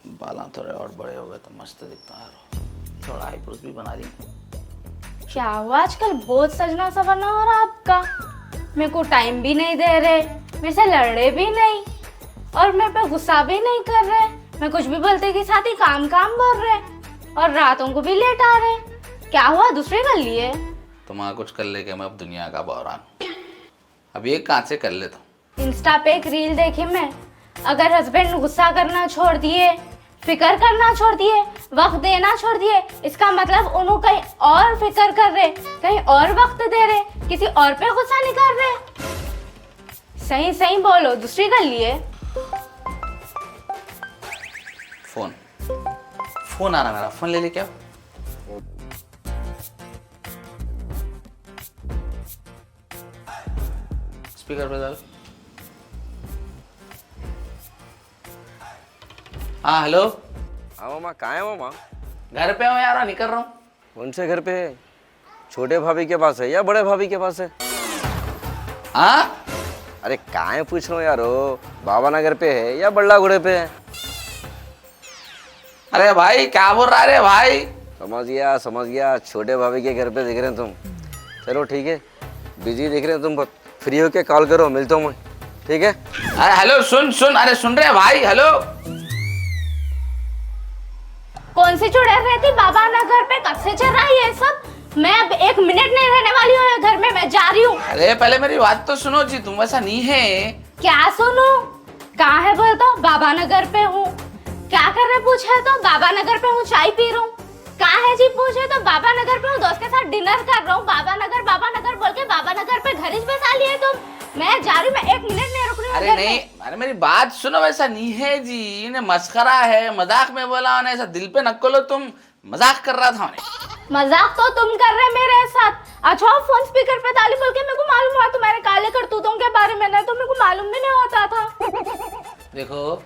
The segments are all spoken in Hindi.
बाला थोड़े और बड़े हो गए तो मस्त दिखता है। थोड़ा आईब्रोज भी बना दी। क्या हुआ आजकल बहुत सजना सवरना हो रहा आपका। मेरे को टाइम भी नहीं दे रहे, मेरे से लड़ रहे भी नहीं और मेरे पे गुस्सा भी नहीं कर रहे। मैं कुछ भी बोलते के साथ ही काम काम बोल रहे और रातों को भी लेट आ रहे। क्या हुआ दूसरे कर लिए? तुम्हारा कुछ कर लेके मैं अब दुनिया का बहरान। अब ये कहाँ से कर लेता हूँ। इंस्टा पे एक रील देखी मैं, अगर हस्बैंड गुस्सा करना छोड़ दिए, फिकर करना छोड़ दिए, वक्त देना छोड़ दिए, इसका मतलब उन्होंने कहीं और फिकर कर रहे, कहीं और वक्त दे रहे, किसी और पे गुस्सा नहीं कर रहे। सही सही बोलो, दूसरी कर लिए? फोन आ रहा मेरा, फोन ले ले। क्या स्पीकर पे डाल। हाँ हेलो। हाँ मामा, कहाँ है मामा? घर पे हूँ यार, निकल रहा हूँ। कौन से घर पे है? छोटे भाभी के पास है या बड़े भाभी के पास है? हाँ अरे कहाँ है पूछ रहा हूँ यार, बाबा नगर पे है या बल्ला घोड़े पे है? अरे भाई क्या बोल रहा है रे भाई। समझ गया, छोटे भाभी के घर पे दिख रहे हैं तुम। चलो ठीक है, बिजी दिख रहे हो तुम, फ्री होके कॉल करो, मिलता हूँ मैं, ठीक है? अरे हेलो सुन, अरे सुन रहे भाई, हेलो। कौन सी चुड़ैल रहती बाबा ना घर पे, कब से चल रहा है ये सब? मैं अब 1 मिनट नहीं रहने वाली हूँ घर में, मैं जा रही हूँ। अरे पहले मेरी बात तो सुनो जी, तुम ऐसा नहीं है। क्या सुनो? कहाँ है बोल तो? बाबा नगर पे हूँ। क्या कर रहे पूछे तो बाबा नगर पे हूँ, चाय पी रहा हूँ। कहाँ है जी पूछे तो बाबा नगर पे हूँ, दोस्त के साथ डिनर कर रहा हूँ। बाबा नगर बोल के बाबा नगर पे घर ही बसा लिए तुम। मैं जा रही हूँ, मैं 1 मिनट नहीं रुक रही हूँ। अरे नहीं, अरे मेरी बात सुनो, वैसा नहीं है जी, इन्हें मस्करा है, मजाक में बोला उन्हें, ऐसा दिल पे नक्को लो, तुम मजाक कर रहा था उन्हें। मजाक तो तुम कर रहे मेरे साथ। अच्छा फोन स्पीकर पे ताली बोल के मेरे को मालूम हुआ तुम्हारे काले करतूतों के बारे में, नहीं तो मेरे को मालूम भी नहीं होता था। देखो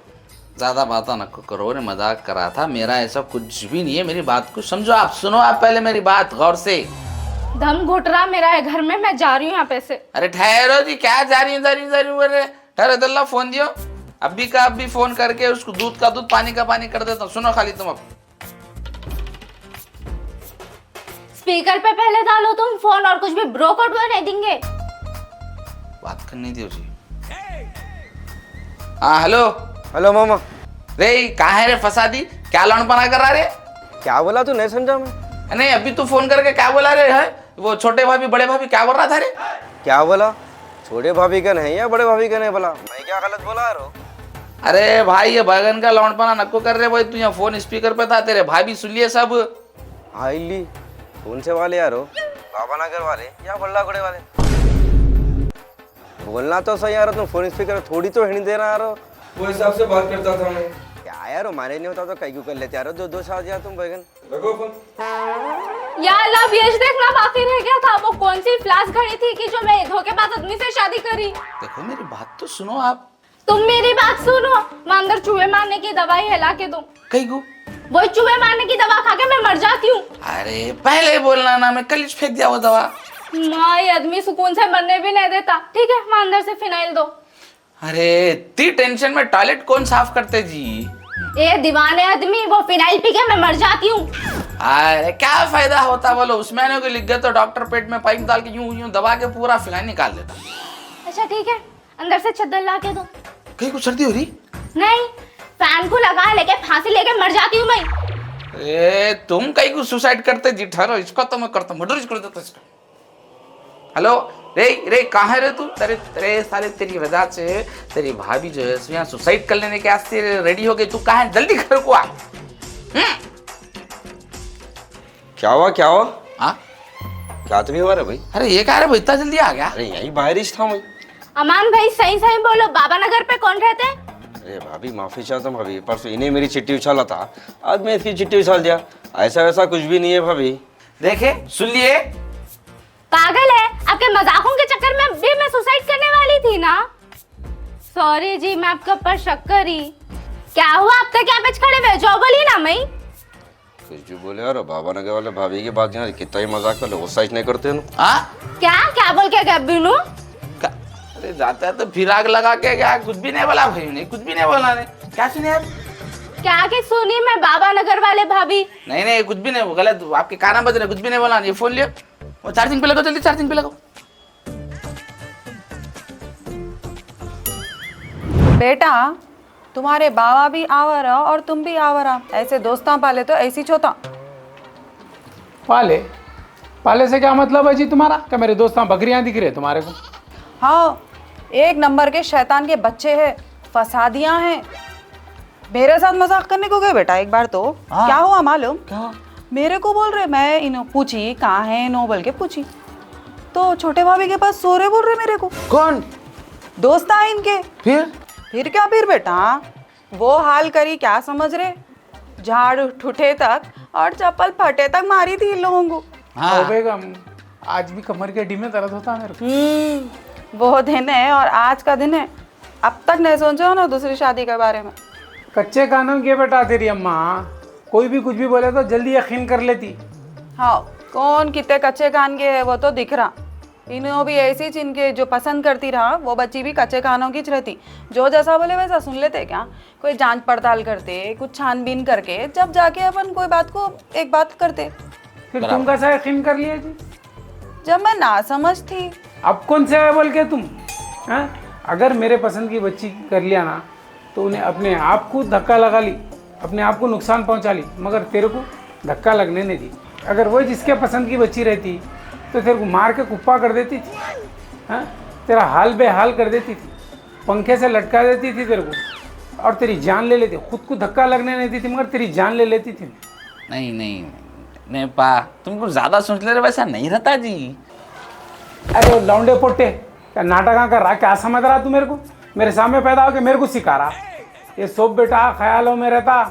ज्यादा बातें न करो, ने मजाक कर रहा था, मेरा ऐसा कुछ भी नहीं है। मेरी बात को समझो, आप सुनो, आप पहले मेरी बात गौर से। दम घुट रहा मेरा है घर में, मैं जा रही हूँ यहाँ पे से। अरे ठहरो जी, क्या जा रही हूँ? ठहरो दल्ला, फोन दियो अभी का अभी, फोन करके उसको दूध का दूध पानी का पानी कर देता हूँ। सुनो खाली तुम, अब स्पीकर पे पहले डालो तुम फोन, और कुछ भी ब्रोकआउट हुआ नहीं देंगे। बात करनी थी उसी। हाँ हेलो। हेलो मामा। रे कहाँ है रे, फंसा दी क्या, लौंडपना कर रहा रे? क्या बोला तू, नहीं समझा मैं। नहीं अभी तू फोन करके क्या बोला रे? है वो छोटे भाभी बड़े भाभी क्या बोल रहा था रे? क्या बोला? छोटे भाभी का नहीं या बड़े भाभी का नहीं बोला? मैं क्या गलत बोला यार? अरे भाई ये बैगन का लौंडपना नको कर रहे भाई, तू यहाँ फोन स्पीकर पे था, तेरे भाभी सुन लिए सब। हाईली कौन से वाले यार, बाबा नगर वाले या बल्ला घोड़े वाले? बोलना तो सही यार, तुम फोन स्पीकर थोड़ी तो हिंट दे रहा यार। वो हिसाब से बात करता था मैं। क्या यार, मारे नहीं होता तो कई क्यों कर लेते यार, दो साथ यार तुम बैगन। रखो फोन। यार लव यश देखना बाकी रह गया था, वो कौन सी फ्लास घड़ी थी कि जो मैं धोखेबाज आदमी से शादी करी। देखो मेरी बात तो सुनो आप। तुम मेरी बात सुनो, मैं अंदर चूहे मारने की दवाई हिला के दूं। कहीं को वो चूहे मारने की दवा खा के मैं मर जाती हूँ। अरे पहले बोलना ना, मैं कल ही फेंक दिया वो दवा। माँ आदमी सुकून से मरने भी नहीं देता। ठीक है मैं अंदर से फिनाइल दो। अरे इतनी टेंशन में टॉयलेट कौन साफ करते जी? ए दीवाने आदमी, वो फिनाइल पी के मैं मर जाती हूँ। अरे क्या फायदा होता बोलो, उसमें ना कोई लिख गया तो डॉक्टर पेट में पाइप डाल के यूं यूं दबा के पूरा फिनाइल निकाल देता। अच्छा ठीक है, अंदर से चद्दर ला के दो। कहीं को सर्दी हो रही? नहीं, फैन को लगा लेके फांसी लेके मर जाती हूँ मैं। ए तुम कहीं को सुसाइड करते जी? ठहरो, इसको तो मैं करता, मर्डर कर देता इसको। हेलो रे कहाँ है रे तू? तेरे साले तेरी वजह से तेरी भाभी जो है यहाँ सुसाइड कर लेने के वास्ते रेडी हो गई। तू कहाँ है? जल्दी घर को आ। क्या हुआ हाँ क्या तुम्हें हुआ रे भाई? अरे ये कह रहे भाई, इतना जल्दी आ गया? अरे यही बाहर ही था मैं। अमान भाई सही सही बोलो, बाबा नगर पे कौन रहते हैं? अरे भाभी माफी चाहता हूँ भाभी, परसों इन्हें मेरी चिट्ठी उछाला था, आज मैं इसकी चिट्ठी उछाल दिया। ऐसा वैसा कुछ भी नहीं है भाभी। देखे सुन लिए? पागल है, आपके मजाकों के चक्कर में भी मैं सुसाइड करने वाली थी ना। सॉरी जी, मैं आपके ऊपर शक करी। क्या हुआ, अब तक क्या बच खड़े हुए? जो बोली ना मैं कुछ भी बोले यार, बाबा नगर वाले भाभी की बात यार कितना ही मजाक कर लो, गुस्सा नहीं करते ना। हाँ क्या बोल के गया बीनू? अरे जाता है तो फिर आग लगा के क्या? कुछ भी नहीं बोला भाई ने, कुछ भी नहीं बोला ने। क्या सुने यार? क्या के सुनी मैं बाबा नगर वाले भाभी। नहीं नहीं कुछ भी नहीं, वो गलत, आपके काना बज रहे, कुछ भी नहीं बोला। ये फोन लियो, वो चार्जिंग पे लगाओ, जल्दी चार्जिंग पे लगाओ। बेटा तुम्हारे बाबा भी आवारा और तुम भी आवारा, ऐसे दोस्तां पाले तो ऐसी छोता। पाले पाले से क्या मतलब है जी तुम्हारा? क्या मेरे दोस्त बकरियां दिख रहे तुम्हारे को? हाँ, एक नंबर के शैतान के बच्चे हैं, फसादियां हैं। मेरे साथ मजाक करने को गए बेटा एक बार तो। क्या हुआ मालूम? क्या? मेरे को बोल रहे, मैं इन्हों पूछी कहाँ है नो बोल के पूछी, तो छोटे भाभी के पास सो रहे बोल रहे मेरे को। कौन? दोस्त आए इनके। फिर क्या फिर बेटा, वो हाल करी क्या समझ रहे, झाड़ ठुठे तक और चप्पल फटे तक मारी थी इन लोगों को। हाँ। ओ बेगम, आज भी कमर के हड्डी में दर्द होता है मेरे को। वो दिन है और आज का दिन है। अब तक नहीं सोचो ना दूसरी शादी के बारे में। कच्चे कानून के बेटा तेरी अम्मा, कोई भी कुछ भी बोले तो जल्दी यकीन कर लेती। हाँ, कौन कितने कच्चे कान के है वो तो दिख रहा। इन्हों भी ऐसी जिनके जो पसंद करती रहा, वो बच्ची भी कच्चे कानों की रहती। जो जैसा बोले वैसा सुन लेते क्या? कोई जांच पड़ताल करते, कुछ छानबीन करके जब जाके अपन कोई बात को एक बात करते। फिर तुम कैसा यकीन कर लिए जी? जब मैं ना समझ थी। अब कौन से है बोल के तुम? हैं? अगर मेरे पसंद की बच्ची कर लिया ना तो उन्हें अपने आप को धक्का लगा ली, अपने आप को नुकसान पहुंचा ली, मगर तेरे को धक्का लगने नहीं दी। अगर वो जिसके पसंद की बच्ची रहती तो तेरे को मार के कुप्पा कर देती थी। हाँ, तेरा हाल बेहाल कर देती थी, पंखे से लटका देती थी तेरे को, और तेरी जान ले लेती। खुद को धक्का लगने नहीं देती मगर तेरी जान ले लेती थी। नहीं नहीं नहीं पा, तुम कुछ ज्यादा सोच ले रहे, वैसा नहीं रहता जी। अरे लौंडे पोटे, क्या नाटक कर रहा, क्या समझ रहा तू मेरे को? मेरे सामने पैदा होके मेरे को सिखा रहा। ये सब बेटा ख्यालों में रहता,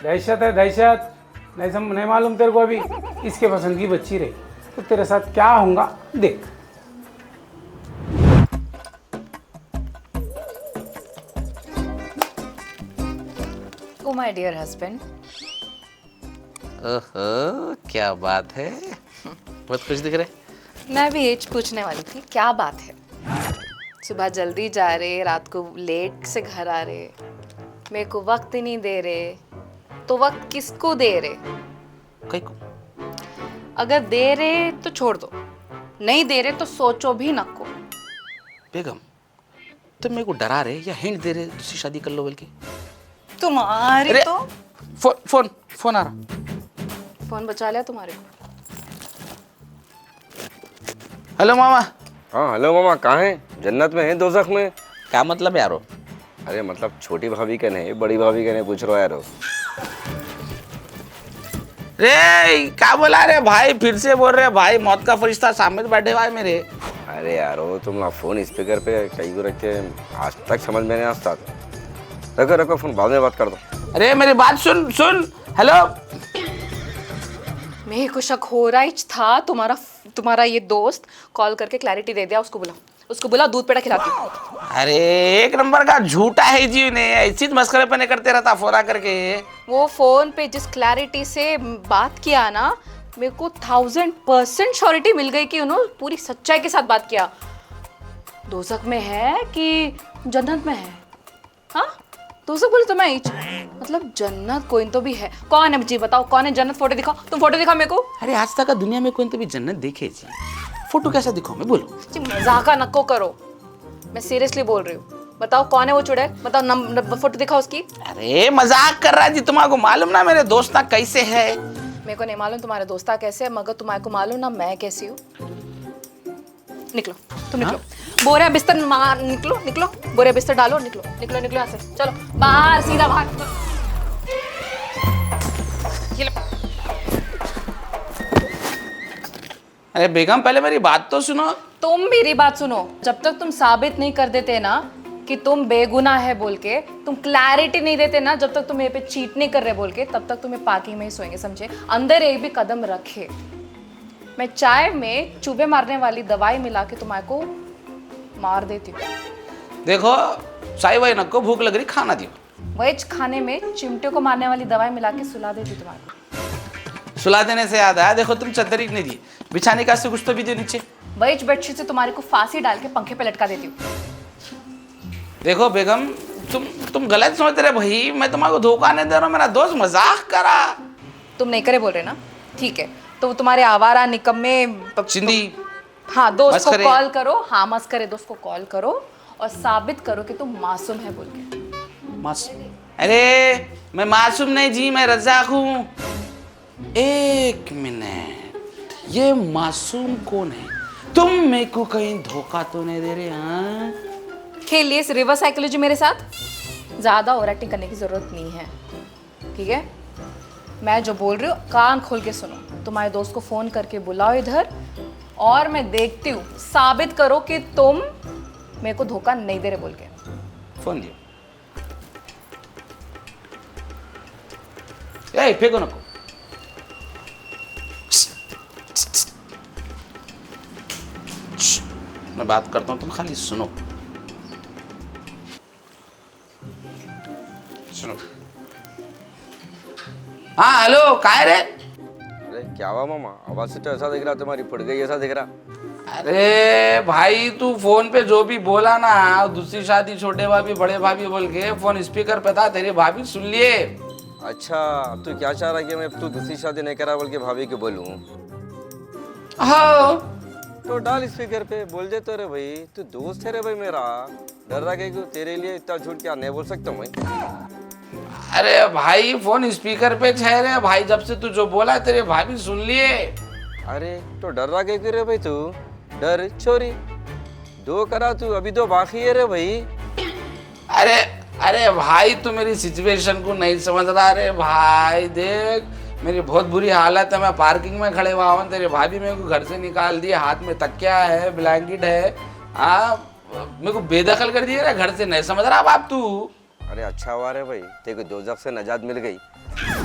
दहशत है दहशत। नहीं मालूम तेरे को अभी इसके पसंद की बच्ची रही तो तेरे साथ क्या होगा देख। ओ माय डियर हस्बैंड, ओहो क्या बात है, बहुत खुश दिख रहे। मैं भी यही पूछने वाली थी, क्या बात है? सुबह जल्दी जा रहे, रात को लेट से घर आ रहे, मेरे को वक्त ही नहीं दे रहे। तो वक्त किसको दे रहे? कहीं को अगर दे रहे तो छोड़ दो, नहीं दे रहे तो सोचो भी नको। बेगम, तुम मेरे को डरा रहे या हिंट दे रहे दूसरी शादी कर लो बोल के? तुम्हारी अरे, तो फोन आ रहा। फोन बचा लिया तुम्हारे को। हेलो मामा। हाँ हेलो मामा, कहाँ हैं? जन्नत में हैं दोज़ख में? क्या मतलब यारो? अरे मतलब छोटी भाभी का नहीं, बड़ी भाभी का नहीं पूछ रहा यारो। रे क्या बोला रे भाई, फिर से बोल रहे भाई, मौत का फरिश्ता सामने बैठे हुआ है मेरे। अरे यारो तुम ना फोन स्पीकर पे कहीं को रख के, आज तक समझ में नहीं आता। रखो रखो फोन, बाद में बात कर दो। अरे मेरी बात सुन सुन। हेलो, मेरे को शक हो रहा ही था, तुम्हारा ये दोस्त कॉल करके क्लैरिटी दे दिया। उसको बुला दूध पेड़ा खिलाती हूँ। अरे एक नंबर का झूठा है जी, ने ऐसी मस्करे पने करते रहता फोरा करके। वो फोन पे जिस क्लैरिटी से बात किया ना, मेरे को 1000% श्योरिटी मिल गई कि उन्होंने पूरी सच्चाई के साथ बात किया। दोज़ख में है कि जन्नत में है? हाँ, दोज़ख बोले तो मैं मतलब जन्नत कोई तो भी है। कौन है जी बताओ, कौन है जन्नत? फोटो दिखाओ, तुम फोटो दिखाओ मेरे को। अरे आज तक दुनिया में कोई तो भी जन्नत देखे जी, फोटो कैसा दिखाऊं मैं, बोलो। जी मजाक नको करो, मैं सीरियसली बोल रही हूँ। बताओ कौन है वो चुड़ैल, बताओ फोटो दिखाओ उसकी। अरे मजाक कर रहा जी, तुम्हारे मालूम ना मेरे दोस्त कैसे है। मेरे को नहीं मालूम तुम्हारे दोस्ता कैसे है, मगर तुम्हारे को मालूम ना मैं कैसी हूँ। निकलो तुम, निकलो। बोरे बिस्तर मार, निकलो निकलो, बोरे बिस्तर डालो, निकलो निकलो निकलो यहाँ से, चलो बाहर, सीधा बाहर। ये लो। अरे बेगम पहले मेरी बात तो सुनो। तुम मेरी बात सुनो, जब तक तुम साबित नहीं कर देते ना कि तुम बेगुनाह है बोल के, तुम क्लैरिटी नहीं देते ना, जब तक तुम मेरे पे चीट नहीं कर रहे बोल के, तब तक तुम्हें पार्किंग में ही सोएंगे, समझे? अंदर एक भी कदम रखे। मैं चाय में चूहे मारने वाली दवाई मिला के तुम्हारे को मार देती हूँ। देखो साई भाई नको, भूख लग रही, खाना दियो। वेज खाने में चिमटे को मारने वाली दवाई मिला के सुला देती तुम्हारे को। सुला देने से याद आया, देखो तुम चद्दर नहीं दी, बिछाने का से कुछ तो भी दो नीचे। वेज बेडशीट से तुम्हारे को फांसी डाल के पंखे पे लटका देती हूँ। देखो बेगम, तुम तुम गलत समझ रहे भाई, मैं तुम्हारे धोखा नहीं दे रहा हूँ, मेरा दोस्त मजाक करा। तुम नहीं करे बोल रहे ना, ठीक है, तो तुम्हारे आवारा निकम्मे चिंदी हाँ दोस्त को मस्खरे। कॉल करो, हाँ मस्करे दोस्त को कॉल करो और साबित करो कि तुम मासूम है बोल के। अरे मैं मासूम नहीं जी, मैं रज़ाक हूँ। एक मिनट, ये मासूम कौन है? तुम मेरे को कहीं धोखा तो नहीं दे रहे? हाँ खेल लिए इस रिवर्स साइकोलॉजी मेरे साथ, ज़्यादा ओवर एक्टिंग करने की ज़रूरत नहीं है, ठीक है? मैं जो बोल रही हूँ कान खोल के सुनो। तुम्हारे दोस्त को फ़ोन करके बुलाओ इधर और मैं देखती हूँ, साबित करो कि तुम मेरे को धोखा नहीं दे रहे बोल के। फोन दियो। ए फेंको नको। मैं बात करता हूँ, तुम खाली सुनो। सुनो। हाँ हेलो, काय रे? अरे क्या हुआ मामा, आवाज से तो ऐसा दिख रहा, तुम्हारी फट गई ऐसा दिख रहा। अरे भाई तू फोन पे जो भी बोला ना, दूसरी शादी छोटे भाभी बड़े भाभी बोल के फोन स्पीकर पे था, तेरी भाभी सुन लिए। अच्छा, अब तू क्या चाह रहा है कि मैं तू दूसरी शादी नहीं करा बोल के भाभी को बोलूं? हाँ तो डाल स्पीकर पे, बोल दे तो रे भाई, तू दोस्त है रे भाई मेरा, डर रहा कि तेरे लिए इतना झूठ क्या नहीं बोल सकता मैं? अरे भाई फोन स्पीकर पे है रे भाई, जब से तू जो बोला तेरे भाभी सुन लिए। अरे तो डर रहा क्यों रे भाई तू? डर चोरी दो करा तू, अभी तो बाकी है रे भाई। अरे अरे भाई तू मेरी सिचुएशन को नहीं समझ रहा रे भाई। देख मेरी बहुत बुरी हालत है, मैं पार्किंग में खड़े हुआ हूँ, तेरी भाभी मेरे को घर से निकाल दिया, हाथ में तकिया है, ब्लैंकेट है, मेरे को बेदखल कर दिया रे घर से। नहीं समझ रहा बाप तू? अरे अच्छा हुआ रे भाई, तेरे को दोजख से नजात मिल गई,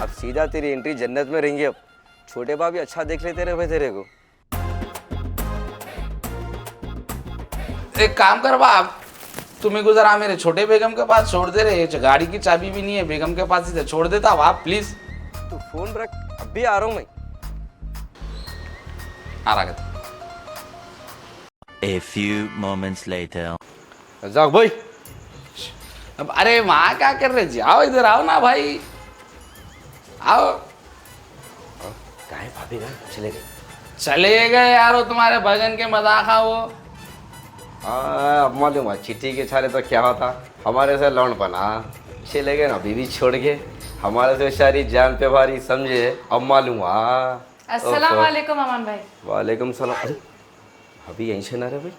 अब सीधा तेरी एंट्री जन्नत में रहेंगे। अब छोटे भाभी अच्छा देख लेते रे भाई तेरे को। एक काम कर बाप, तू मेरे को जरा मेरे छोटे बेगम के पास छोड़ दे रे, गाड़ी की चाबी भी नहीं है, बेगम के पास ही छोड़ देता बाप प्लीज। तू फोन रख, अभी आ रहा हूँ मैं। आ रहा था। A few moments later. Razzaq भाई, अब अरे वहाँ क्या कर रहे जी? आओ इधर आओ ना भाई, आओ। कहाँ है भाभी? कहाँ चले गए? चले गए यारो, तुम्हारे भजन के मजाक वो। अब मालूम है चिट्ठी के छाले तो क्या होता, हमारे से लौंड बना चले गए ना, बीवी छोड़ के हमारे से सारी जान पे भारी समझे। अब मालूम हुआ। अस्सलाम वालेकुम अमान भाई। वालेकुम सलाम। अरे अभी यहीं से ना रे भाई?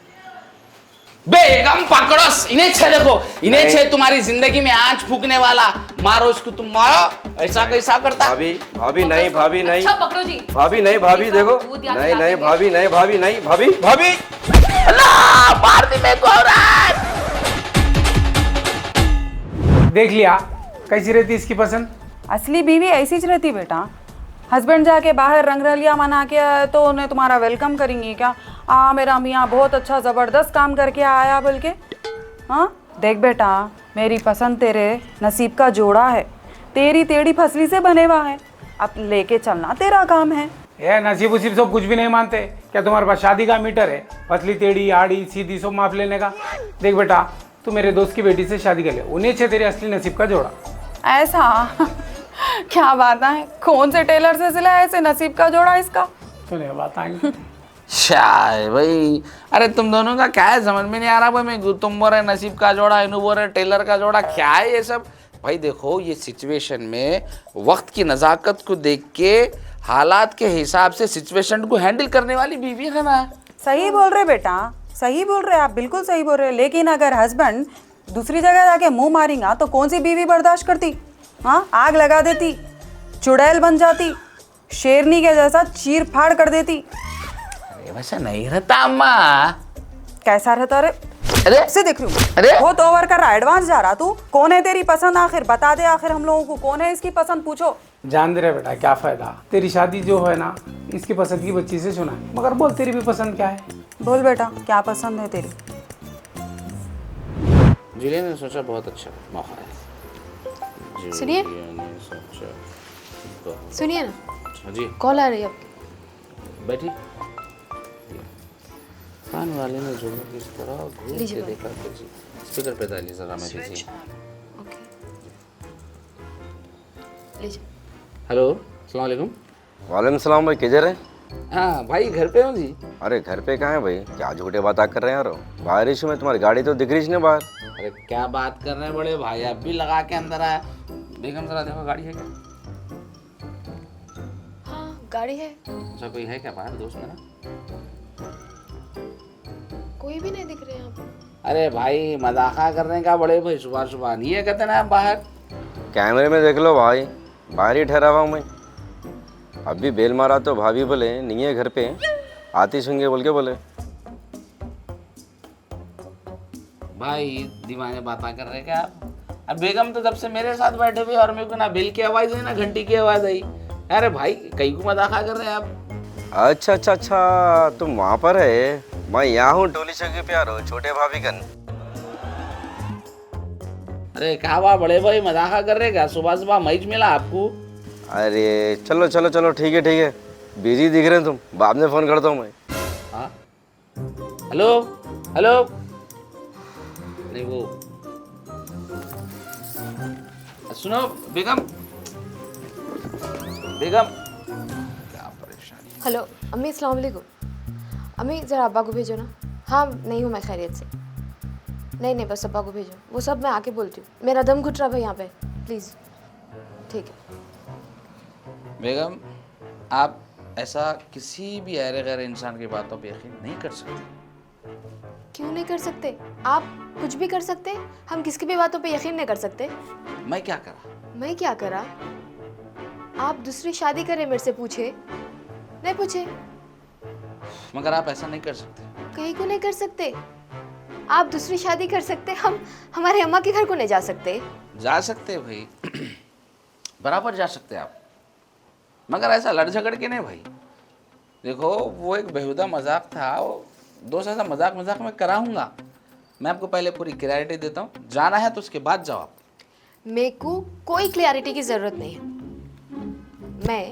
बेगम पकड़ो इन्हें छे, देखो इन्हें छे, तुम्हारी जिंदगी में आंच फूकने वाला, मारो इसको, तुम मारो। ऐसा कैसा करता? भाभी भाभी नहीं, भाभी नहीं, अच्छा पकड़ो जी। भाभी नहीं, भाभी देखो, नहीं नहीं भाभी नहीं, भाभी नहीं, भाभी भाभी अल्लाह मार दी मेरे को औरत। देख लिया कैसी रहती इसकी पसंद? असली बीवी ऐसी ही रहती बेटा। हस्बैंड जाके बाहर रंगरलिया मना के आए तो उन्हें तुम्हारा वेलकम करेंगी क्या? मेरा मियाँ बहुत अच्छा ज़बरदस्त काम करके आया बोल के। हाँ देख बेटा, मेरी पसंद तेरे नसीब का जोड़ा है, तेरी टेढ़ी फसली से बने हुआ है, अब लेके चलना तेरा काम है। ये नसीब उसीब सब कुछ भी नहीं मानते क्या? तुम्हारे पास शादी का मीटर है? पतली टेढ़ी आड़ी सीधी सब माप लेने का? देख बेटा, तू मेरे दोस्त की बेटी से शादी कर ले, उन्हें छे तेरे असली नसीब का जोड़ा। ऐसा क्या बात है, कौन से टेलर से सिला है ऐसे नसीब का जोड़ा इसका? सुने बताएंगे। शाय भाई, अरे तुम दोनों का क्या है समझ में नहीं आ रहा भाई। मैं तुम बोल रहे नसीब का जोड़ा, इन्हों बोल रहे टेलर का जोड़ा, क्या है ये सब भाई? देखो ये सिचुएशन में वक्त की नज़ाकत को देख के, हालात के हिसाब से सिचुएशन को हैंडल करने वाली बीवी है ना। सही बोल रहे बेटा, सही बोल रहे, आप बिल्कुल सही बोल रहे। लेकिन अगर हस्बैंड दूसरी जगह जाके मुंह मारेगा तो कौन सी बीवी बर्दाश्त करती? हाँ आग लगा देती, चुड़ैल बन जाती, शेरनी के जैसा चीर फाड़ कर देती। अरे वैसा नहीं रहता अम्मा। कैसा रहता रे? अरे से देख रही हूँ, अरे बहुत ओवर कर रहा, एडवांस जा रहा तू। कौन है तेरी पसंद आखिर? बता दे आखिर हम लोगों को, कौन है इसकी पसंद? पूछो। जान दे रहे बेटा, क्या फायदा, तेरी शादी जो है ना इसकी पसंद की बच्ची से सुना है, मगर बोल तेरी भी पसंद क्या है? बोल बेटा, क्या पसंद है तेरी? जुलिया ने सोचा बहुत अच्छा मौका है। सुनिए। जुलिया ने सोचा सुनिए ना, हाँ जी कॉल आ रही है आपकी। बैठी। कान वाले ने जो किस तरह घूर के देखा, स्पीकर पे डाली जरा मैं बिजी। ओके। ले जाओ। हेलो अस्सलाम वालेकुम। वालेकुम सलाम भाई, किधर है? हाँ भाई घर पे हूँ जी। अरे घर पे कहाँ है भाई? क्या झूठे बात कर रहे हैं यार? बाहर इशू में तुम्हारी गाड़ी तो दिख रही नहीं बाहर। अरे क्या बात कर रहे हैं बड़े भाई, अब भी लगा के अंदर आया। बेगम जरा देखो गाड़ी है क्या? हाँ गाड़ी है, अच्छा कोई है क्या बाहर दोस्त मेरा? कोई भी नहीं दिख रहे यहाँ पे। अरे भाई मजाका कर रहे हैं क्या बड़े भाई, सुबह सुबह नहीं है कहते ना आप बाहर। कैमरे में देख लो भाई, बाहर ही ठहरा हुआ हूँ मैं। अभी बेल मारा तो भाभी बोले नहीं है घर पे, आती सुनगे बोल के बोले। भाई दीवाने बातें कर रहे हैं क्या आप? अब बेगम तो जब से मेरे साथ बैठे हुए और मेरे को ना बेल की आवाज़ आई ना घंटी की आवाज़ आई। अरे भाई कहीं को मजाका कर रहे हैं आप। अच्छा अच्छा अच्छा, तुम वहाँ पर है, मैं यहाँ हूँ टोली चौकी पे आ रहा हूँ छोटे भाभी कन। अरे क्या हुआ बड़े भाई, मजाका कर रहे हैं क्या? सुबह सुबह मैच मिला आपको? अरे चलो चलो चलो ठीक है ठीक है, बिजी दिख रहे हैं तुम, बाद में फ़ोन करता हूँ मैं। हाँ हेलो हेलो, नहीं वो सुनो बेगम, बेगम क्या परेशानी। हेलो अम्मी, अस्सलाम वालेकुम। अम्मी ज़रा अब्बा को भेजो ना। हाँ नहीं हूँ मैं खैरियत से। नहीं बस अब्बा को भेजो, वो सब मैं आके बोलती हूँ। मेरा दम घुट रहा भाई यहाँ पे, प्लीज़। ठीक है बेगम, आप ऐसा किसी भी अरे गैर इंसान की बातों पे यकीन नहीं कर सकते। क्यों नहीं कर सकते? आप कुछ भी कर सकते, हम किसकी भी बातों पे यकीन नहीं कर सकते। मैं क्या करा? मैं क्या करा? आप दूसरी शादी करें मेरे से पूछे, नहीं पूछे। मगर आप ऐसा नहीं कर सकते। कहीं को नहीं कर सकते। आप दूसरी शादी कर सकते, हम हमारे अम्मा के घर को नहीं जा सकते। जा सकते भाई बराबर जा सकते आप, मगर ऐसा लड़ झगड़ के नहीं भाई। देखो वो एक बेहुदा मजाक था, वो दोस्त ऐसा मजाक मजाक में कराऊंगा। मैं आपको पहले पूरी क्लैरिटी देता हूँ, जाना है तो उसके बाद जाओ आप। मेरे को कोई क्लैरिटी की ज़रूरत नहीं है। मैं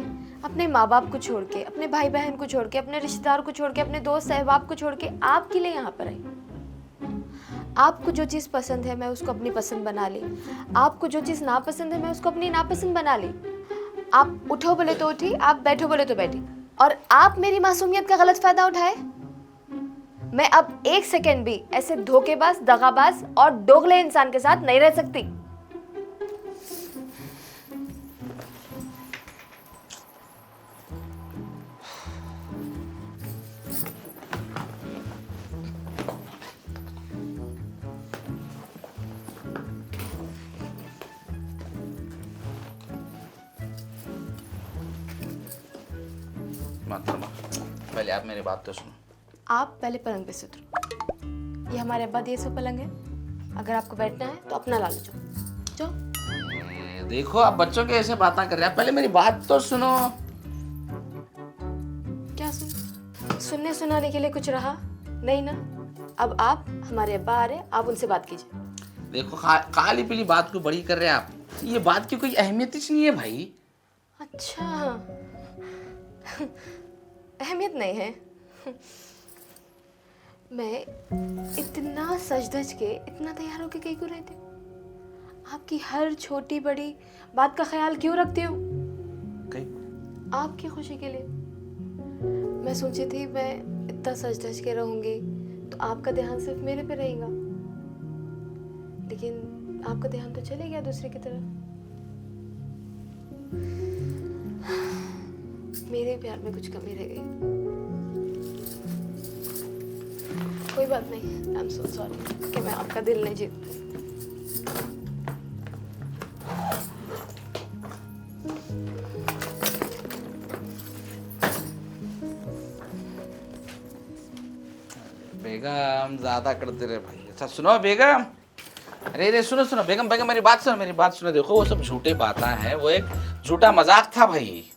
अपने माँ बाप को छोड़ के, अपने भाई बहन को छोड़ के, अपने रिश्तेदार को छोड़ के, अपने दोस्त अहबाब को छोड़ के आपके लिए यहाँ पर आई। आपको जो चीज़ पसंद है मैं उसको अपनी पसंद बना ली, आपको जो चीज़ नापसंद है मैं उसको अपनी नापसंद बना ली। आप उठो बोले तो उठी, आप बैठो बोले तो बैठी, और आप मेरी मासूमियत का गलत फ़ायदा उठाए। मैं अब एक सेकेंड भी ऐसे धोखेबाज, दगाबाज और दोगले इंसान के साथ नहीं रह सकती। पहले आप मेरी बात तो सुनो। आप पहले पलंग पे से उतरो। ये हमारे अब्बा दिए सो पलंग है, अगर आपको बैठना है तो अपना ला लो। जाओ। देखो आप बच्चों के ऐसे बातें कर रहे हैं, पहले मेरी बात तो सुनो। क्या सुनने सुनाने के लिए कुछ रहा नहीं ना? अब आप, हमारे अब्बा आ रहे, आप उनसे बात कीजिए। देखो काली पीली बात को बड़ी कर रहे हैं आप, ये बात की कोई अहमियत ही नहीं है भाई। अच्छा अहमियत नहीं है। मैं इतना सज धज के, इतना तैयार होके कहीं को रहती हूँ? आपकी हर छोटी बड़ी बात का ख्याल क्यों रखती हूँ? आपकी खुशी के लिए। मैं सोची थी मैं इतना सज धज के रहूंगी तो आपका ध्यान सिर्फ मेरे पे रहेगा, लेकिन आपका ध्यान तो चले गया दूसरे की तरफ। मेरे प्यार में कुछ कमी रह गई। कोई बात नहीं, आई एम सो सॉरी कि मैं आपका दिल नहीं जीत पाई। बेगम ज्यादा करते रहे भाई। अच्छा सुनो बेगम, अरे सुनो सुनो बेगम, बेगम मेरी बात सुनो, मेरी बात सुनो। देखो वो सब झूठे बातें हैं, वो एक झूठा मजाक था भाई।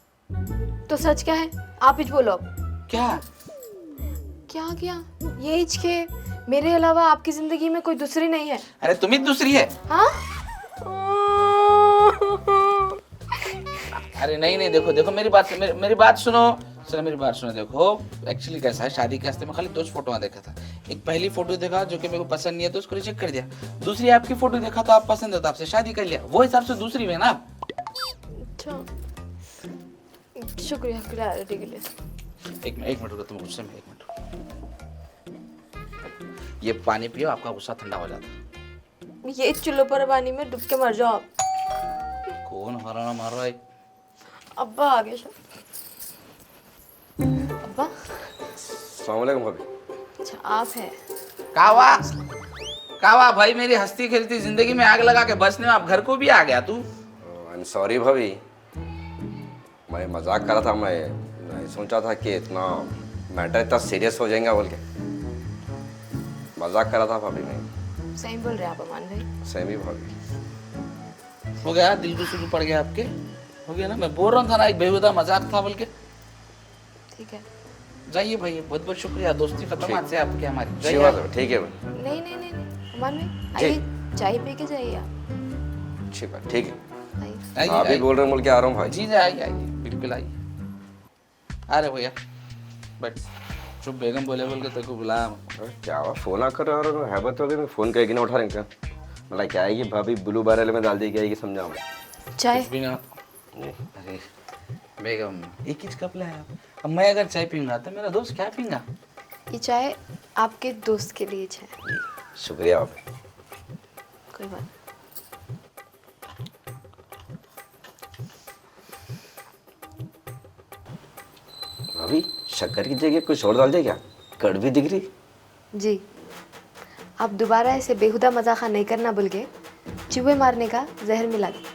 तो सच क्या है? आप ही बोलो। क्या क्या क्या? ये हिचके, मेरे अलावा आपकी जिंदगी में कोई दूसरी नहीं है। अरे तुम ही दूसरी है। हाँ? अरे नहीं नहीं, देखो देखो मेरी बात मेरी बात सुनो मेरी बात सुनो। देखो एक्चुअली कैसा है, शादी के रास्ते में खाली 2 फोटो देखा था। एक पहली फोटो देखा जो कि मेरे को पसंद नहीं है तो उसको रिजेक्ट कर दिया। दूसरी आपकी फोटो देखा तो आप पसंद है तो आपसे शादी कर लिया। वो हिसाब से दूसरी में ना आप। अच्छा, शुक्रिया क्लैरिटी के लिए। एक मिनट रुको, तुम गुस्से में, एक मिनट। ये पानी पियो, आपका गुस्सा ठंडा हो जाता है। ये चूल्हे पर पानी में डूब के मर जाओ आप। कौन हराना मार रहा है? अब्बा आ गए शायद। अब्बा, अस्सलाम वालेकुम भाभी। अच्छा आप हैं। कावा भाई, मेरी हंसती खेलती जिंदगी में आग लगा के बसने में आप घर को भी आ गया तू। आई एम सॉरी भाभी, मैं मजाक कर रहा था। मैं नहीं सोचा था कि इतना मैटर इतना सीरियस हो जाएगा बोल के। मजाक कर रहा था भाभी, मैं सही बोल रहे हैं आप अमान भाई। सही भाभी। हो गया, दिल को शुरू पड़ गया आपके? हो गया ना, मैं बोल रहा था ना एक बेहुदा मजाक था बोल के। ठीक है, जाइए भाई, बहुत बहुत शुक्रिया, दोस्ती खत्म आज से आपकी हमारी। अच्छी जाइए बात आप। है, ठीक है भाई। नहीं नहीं नहीं नहीं अमान भाई आइए, चाय पी के जाइए आप। अच्छी बात, ठीक है। आइए। आइए, आप भी आइए। बोल रहे हैं बोल के आ रहा हूँ भाई। जी जी, आइए आइए, बिल्कुल आइए। अरे भैया बट शुभ बेगम बोले बोल के तेरे को बुलाया मैं। अरे क्या हुआ, फोन आकर और हैबत हो गई, मैं फोन कहीं ना उठा रहे क्या? मतलब क्या है कि भाभी ब्लू बैरल में डाल दी क्या है कि समझाऊँ? चाय कुछ भी ना। अरे बेगम, एक ही कप लाया आप। अब मैं अगर चाय पीऊंगा तो मेरा दोस्त क्या पीऊंगा? ये चाय आपके दोस्त के लिए चाय। शुक्रिया भाभी। कोई बात नहीं। भाभी शक्कर की जगह कुछ और डाल दे क्या? कड़वी दिख रही। जी, आप दोबारा ऐसे बेहुदा मजाक नहीं करना बोल के चूहे मारने का जहर मिला दे।